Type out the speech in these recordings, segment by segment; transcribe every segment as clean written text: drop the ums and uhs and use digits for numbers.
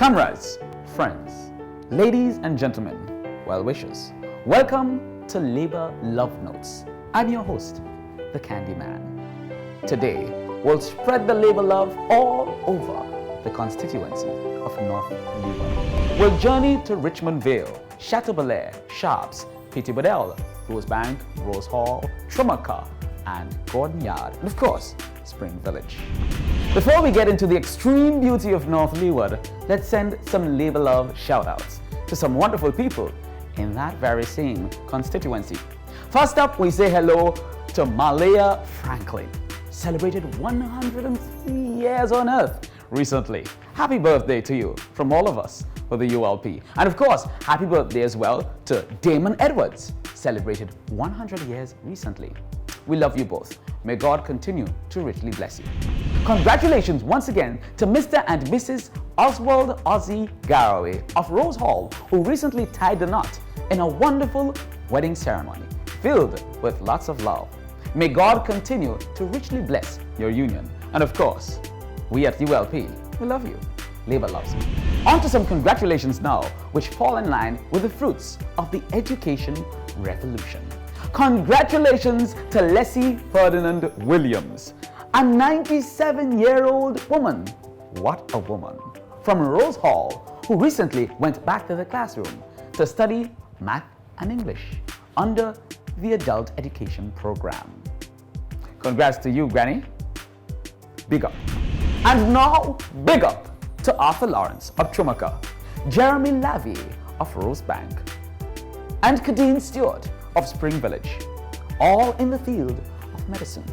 Comrades, friends, ladies and gentlemen, well-wishers, welcome to Labour Love Notes. I'm your host, the Candyman. Today, we'll spread the Labour love all over the constituency of North Leeward. We'll journey to Richmond Vale, Chateaubelair, Sharps, Petty Bedell, Rosebank, Rose Hall, Trumaka, and Gordon Yard, and of course, Spring Village. Before we get into the extreme beauty of North Leeward, let's send some Labour love shoutouts to some wonderful people in that very same constituency. First up, we say hello to Malaya Franklin, celebrated 103 years on Earth recently. Happy birthday to you from all of us for the ULP. And of course, happy birthday as well to Damon Edwards, celebrated 100 years recently. We love you both. May God continue to richly bless you. Congratulations once again to Mr. and Mrs. Oswald Ozzie Garraway of Rose Hall, who recently tied the knot in a wonderful wedding ceremony filled with lots of love. May God continue to richly bless your union. And of course, we at ULP, we love you. Labour loves you. On to some congratulations now, which fall in line with the fruits of the education revolution. Congratulations to Leslie Ferdinand Williams, a 97-year-old woman. What a woman. From Rose Hall, who recently went back to the classroom to study math and English under the adult education program. Congrats to you, Granny. Big up. And now, big up to Arthur Lawrence of Trumaka, Jeremy Lavie of Rosebank, and Kadeen Stewart of Spring Village, all in the field of medicine.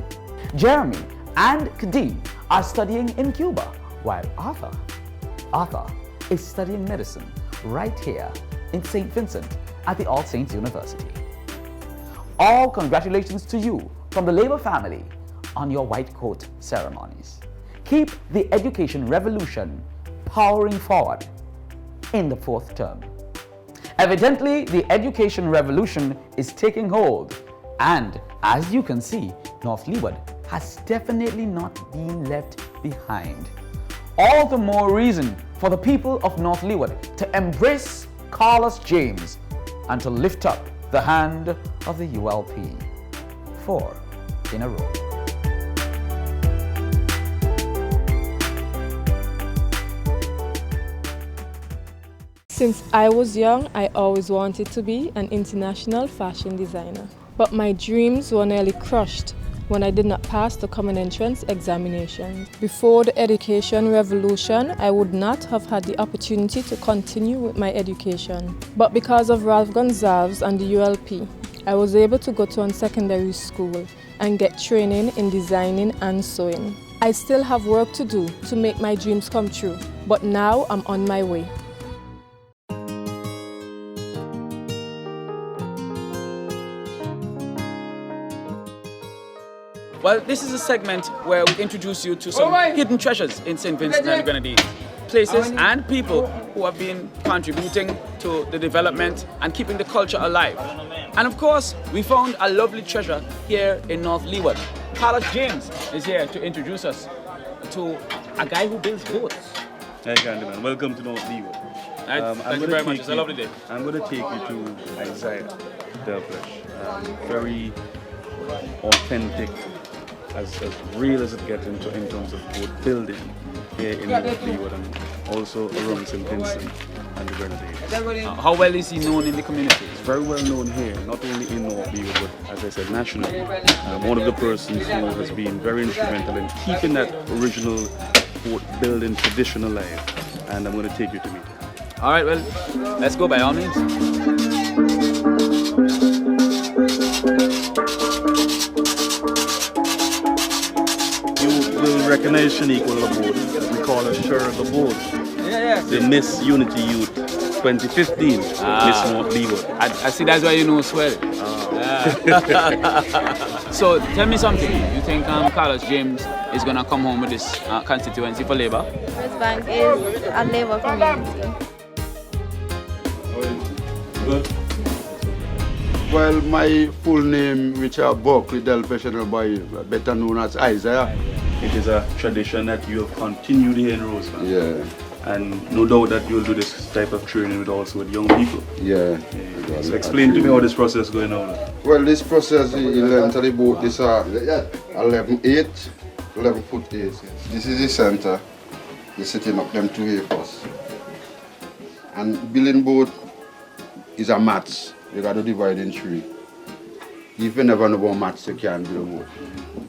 Jeremy and Kadeen are studying in Cuba, while Arthur is studying medicine right here in St. Vincent at the All Saints University. All congratulations to you from the Labour family on your white coat ceremonies. Keep the education revolution powering forward in the fourth term. Evidently, the education revolution is taking hold, and as you can see, North Leeward has definitely not been left behind. All the more reason for the people of North Leeward to embrace Carlos James and to lift up the hand of the ULP. 4 in a row. Since I was young, I always wanted to be an international fashion designer. But my dreams were nearly crushed when I did not pass the common entrance examination. Before the education revolution, I would not have had the opportunity to continue with my education. But because of Ralph Gonzalez and the ULP, I was able to go to a secondary school and get training in designing and sewing. I still have work to do to make my dreams come true, but now I'm on my way. Well, this is a segment where we introduce you to some hidden treasures in St. Vincent and the Grenadines. Places and people who have been contributing to the development and keeping the culture alive. And of course, we found a lovely treasure here in North Leeward. Carlos James is here to introduce us to a guy who builds boats. Hey, Candyman. Welcome to North Leeward. Thank you very much. It's a lovely day. I'm going to take you to Isaiah Delfresh. Very authentic, as real as it gets in terms of boat building here in North Leeward and also around St. Vincent and the Grenadines. How well is he known in the community? He's very well known here, not only in North Leeward, but as I said, nationally. One of the persons who has been very instrumental in keeping that original boat building tradition alive, and I'm going to take you to meet him. All right, well, let's go by all means. You will recognize Shanique on the boat, as we call her Sher of the boat. The Miss Unity Youth 2015, Miss North Leeward. I see that's why you know swell. So tell me something. You think Carlos James is going to come home with this constituency for Labour? Rosebank is a Labour community. Good. Well, my full name, which are Buckley Delfresh Boy, better known as Isaiah. It is a tradition that you have continued here in Rosebank. Yeah. And no doubt that you'll do this type of training with young people. Yeah. So explain to me how this process is going on. Well, this process, you learn to the boat, this are 11 foot 8. This is the center. You're setting up them 2 here first. And building boat is a match. You got to divide in 3. If you never know about maths, you can't build a boat.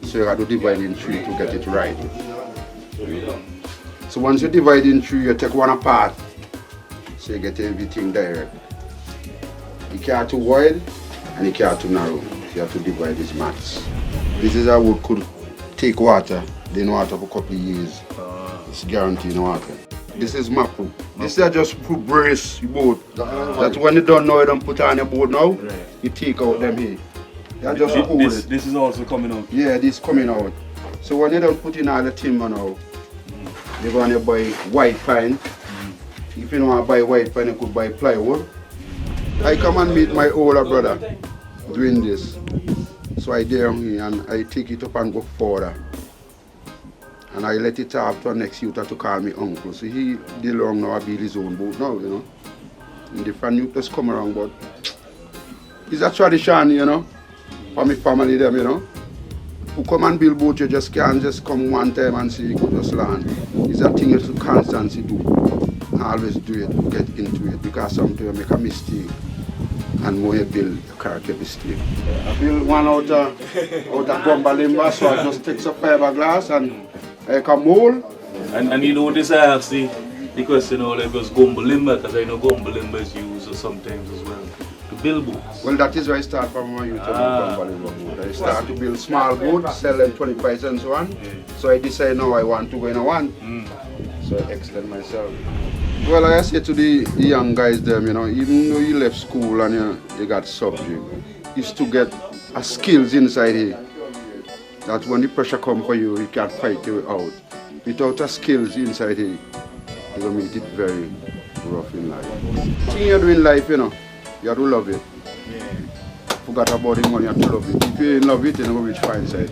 So you got to divide in 3 to get it right. So once you divide in 3, you take one apart. So you get everything direct. You can't too wide and you can't too narrow. So you have to divide these mats. This is how wood could take water. They know water for a couple of years. It's guaranteed no water. This is mapu. This is just for brace boat. That's when you don't know you don't put on your boat now. You take out them here. You just hold it. This is also coming out. Yeah, this is coming out. So when you don't put in all the timber now, you're going to buy white pine. If you don't want to buy white pine, you could buy plywood. I come and meet my older brother doing this. So I dare him and I take it up and go further. And I let it up to next youth to call me uncle. So he did long now, I build his own boat now, you know. And different youth just come around, but it's a tradition, you know, for my family them, you know. Who come and build boat, you just can't just come one time and see you could just land. It's a thing you should constantly do. Always do it, get into it, because sometimes you make a mistake and when you build, you correct your mistake. I build one out of gumba limber, so I just take some fiberglass and I can mold. And you know this I ask the question, you know, like was gumba limber, because I know gumba limber is used sometimes as well to build boats. Well, that is where I start from my youth to build gumba limber boat. I start to build small boats, sell them 25 cents one. So I decide now I want to go in a one. So I extend myself. Well, like I say to the young guys them, you know, even though you left school and you got subject, is to get a skills inside here. That when the pressure comes for you, you can fight you out. Without a skills inside here, you're going to make it very rough in life. The thing you do in life, you know, you have to love it. Forget about the money, you have to love it. If you don't love it, you're not going to reach far inside.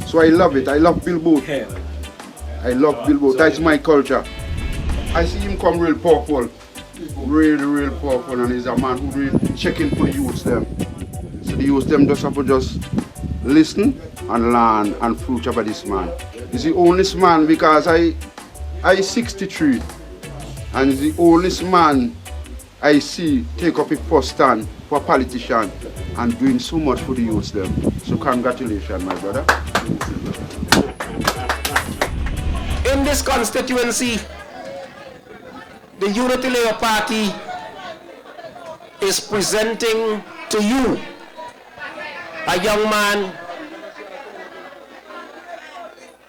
So I love it. I love build boat. I love build boat. That's my culture. I see him come real powerful, real powerful, and he's a man who really checking for the youths them. So the youths them just have to just listen and learn and fruit about this man. He's the only man because I 63 and he's the only man I see take up a first stand for a politician and doing so much for the youths them. So congratulations, my brother. In this constituency, the Unity Labour Party is presenting to you a young man,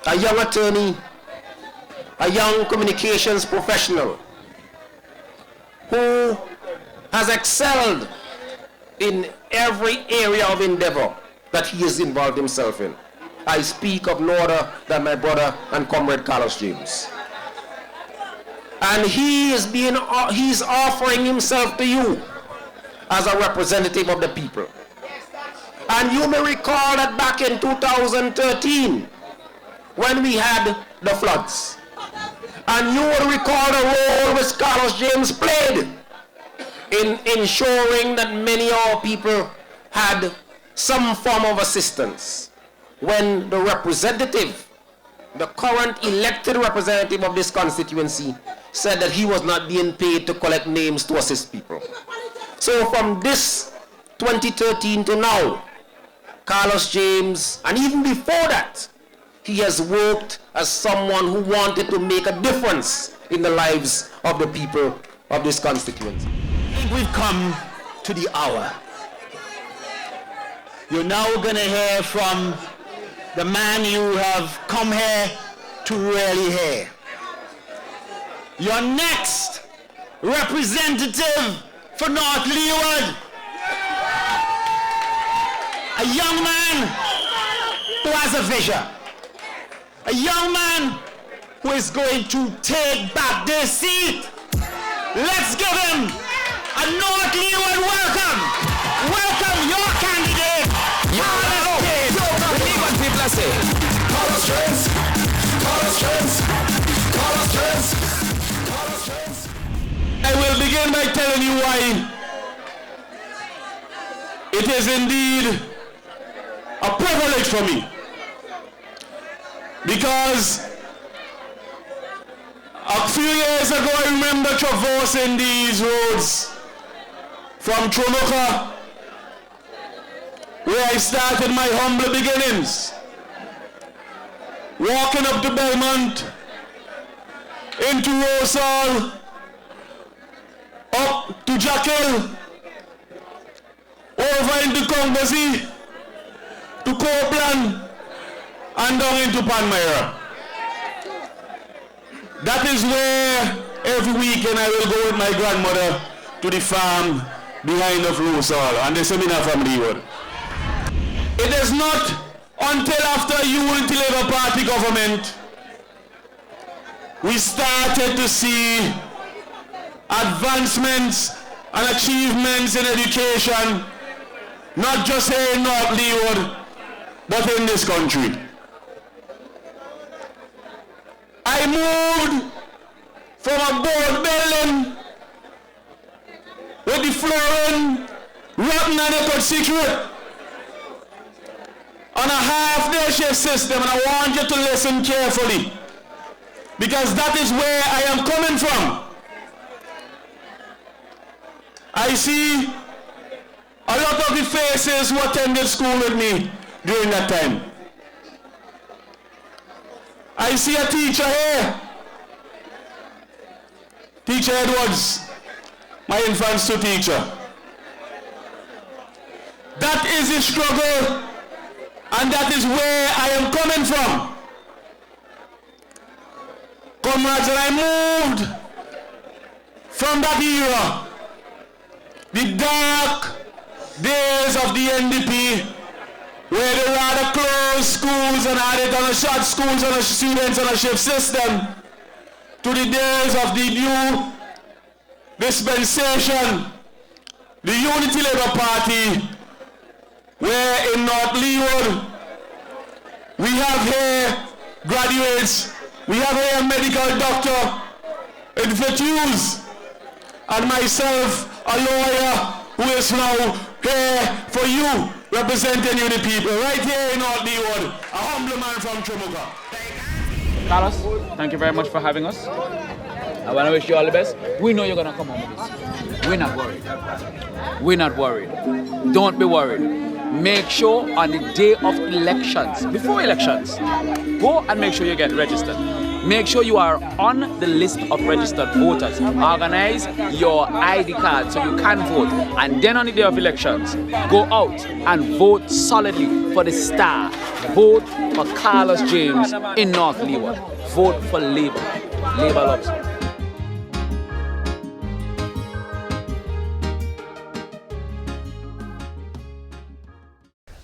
a young attorney, a young communications professional who has excelled in every area of endeavor that he has involved himself in. I speak of no other than my brother and comrade Carlos James. And he's offering himself to you as a representative of the people. And you may recall that back in 2013, when we had the floods, and you will recall the role which Carlos James played in ensuring that many of our people had some form of assistance. When the representative, the current elected representative of this constituency, said that he was not being paid to collect names to assist people. So from this 2013 to now, Carlos James, and even before that, he has worked as someone who wanted to make a difference in the lives of the people of this constituency. I think we've come to the hour. You're now going to hear from the man you have come here to really hear. Your next representative for North Leeward, a young man who has a vision, a young man who is going to take back this seat. Let's give him a North Leeward welcome. Welcome your candidate. The Leeward people are saying, Carlos James, Carlos James, Carlos James. will begin by telling you why it is indeed a privilege for me. Because a few years ago, I remember traversing these roads from Tromoka, where I started my humble beginnings, walking up to Belmont, into Rosal, up to Jackal, over into Congazi, to Copeland, and down into Panmyra. That is where every weekend I will go with my grandmother to the farm behind of Rosal and the seminar from Leeward. It is not until after Unity Labour Party government we started to see advancements and achievements in education, not just here in North Leeward, but in this country. I moved from a board building with the flooring rotten and it was secret on a half-day shift system, and I want you to listen carefully, because that is where I am coming from. I see a lot of the faces who attended school with me during that time. I see a teacher here, Teacher Edwards, my infants to teacher. That is the struggle, and that is where I am coming from. Comrades, and I moved from that era, the dark days of the NDP, where they rather closed schools and had it on a short schools and students on a shift system, to the days of the new dispensation, the Unity Labour Party, where in North Leeward we have here graduates, we have here a medical doctor, infectious, and myself, a lawyer who is now here for you, representing you the people, right here in North Leeward, a humble man from Tromoka. Carlos, thank you very much for having us. I want to wish you all the best. We know you're going to come home with this. We're not worried. We're not worried. Don't be worried. Make sure on the day of elections, before elections, go and make sure you get registered. Make sure you are on the list of registered voters. Organize your ID card so you can vote. And then on the day of elections, go out and vote solidly for the star. Vote for Carlos James in North Leeward. Vote for Labour. Labour loves you.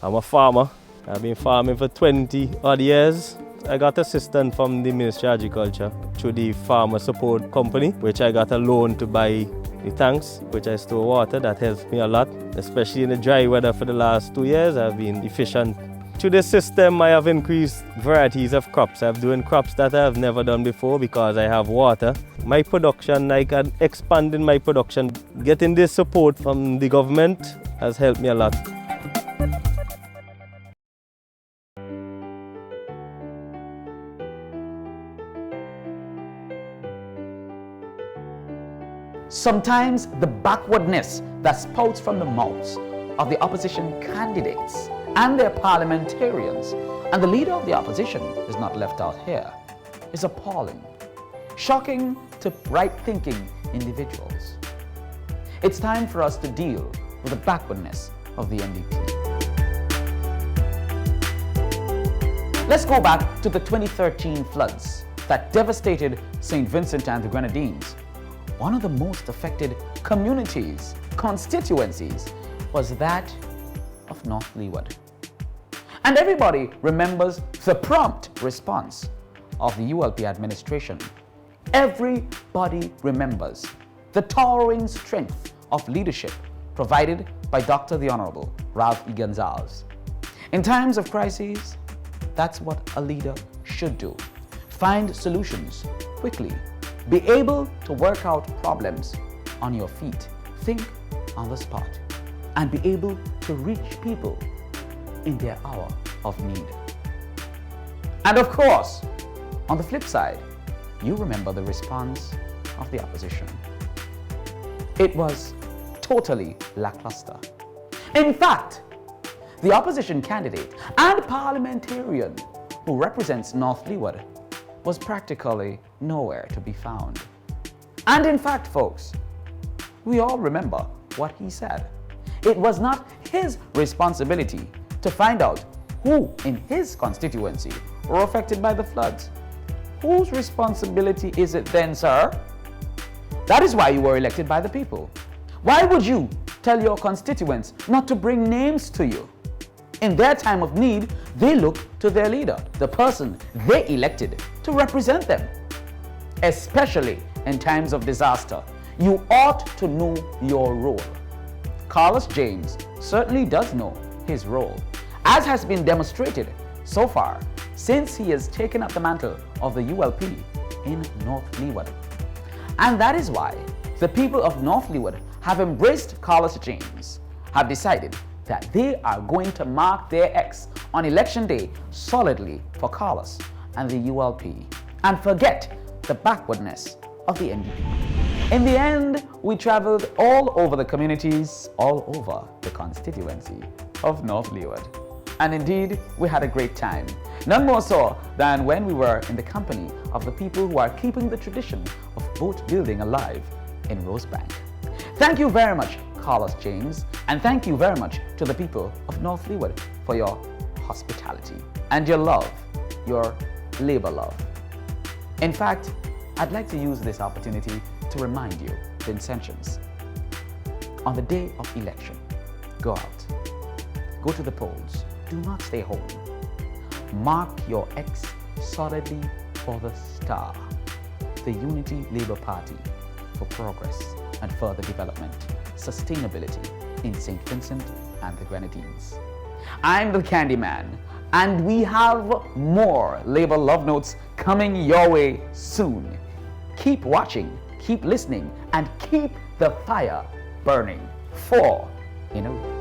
I'm a farmer. I've been farming for 20 odd years. I got assistance from the Ministry of Agriculture through the Farmer Support Company, which I got a loan to buy the tanks, which I store water. That helps me a lot, especially in the dry weather for the last 2 years. I've been efficient. Through this system, I have increased varieties of crops. I'm doing crops that I have never done before because I have water. My production, I can expand in my production. Getting this support from the government has helped me a lot. Sometimes the backwardness that spouts from the mouths of the opposition candidates and their parliamentarians, and the leader of the opposition is not left out here, is appalling, shocking to right-thinking individuals. It's time for us to deal with the backwardness of the NDP. Let's go back to the 2013 floods that devastated St. Vincent and the Grenadines. One of the most affected communities, constituencies, was that of North Leeward. And everybody remembers the prompt response of the ULP administration. Everybody remembers the towering strength of leadership provided by Dr. the Honorable Ralph E. Gonzalez. In times of crises, that's what a leader should do. Find solutions quickly. Be able to work out problems on your feet, think on the spot, and be able to reach people in their hour of need. And of course, on the flip side, you remember the response of the opposition. It was totally lackluster. In fact, the opposition candidate and parliamentarian who represents North Leeward was practically nowhere to be found. And in fact, folks, we all remember what he said. It was not his responsibility to find out who in his constituency were affected by the floods. Whose responsibility is it then, sir? That is why you were elected by the people. Why would you tell your constituents not to bring names to you? In their time of need, they look to their leader, the person they elected to represent them. Especially in times of disaster, you ought to know your role. Carlos James certainly does know his role, as has been demonstrated so far since he has taken up the mantle of the ULP in North Leeward. And that is why the people of North Leeward have embraced Carlos James, have decided that they are going to mark their X on election day solidly for Carlos and the ULP, and forget the backwardness of the NDP. In the end, we traveled all over the communities, all over the constituency of North Leeward. And indeed, we had a great time. None more so than when we were in the company of the people who are keeping the tradition of boat building alive in Rosebank. Thank you very much, Carlos James, and thank you very much to the people of North Leeward for your hospitality and your love, your labor love. In fact, I'd like to use this opportunity to remind you, Vincentians, on the day of election, go out, go to the polls, do not stay home. Mark your X solidly for the STAR, the Unity Labour Party for progress and further development, sustainability in St. Vincent and the Grenadines. I'm the Candyman, and we have more Labour Love Notes coming your way soon. Keep watching, keep listening, and keep the fire burning. 4 in a row.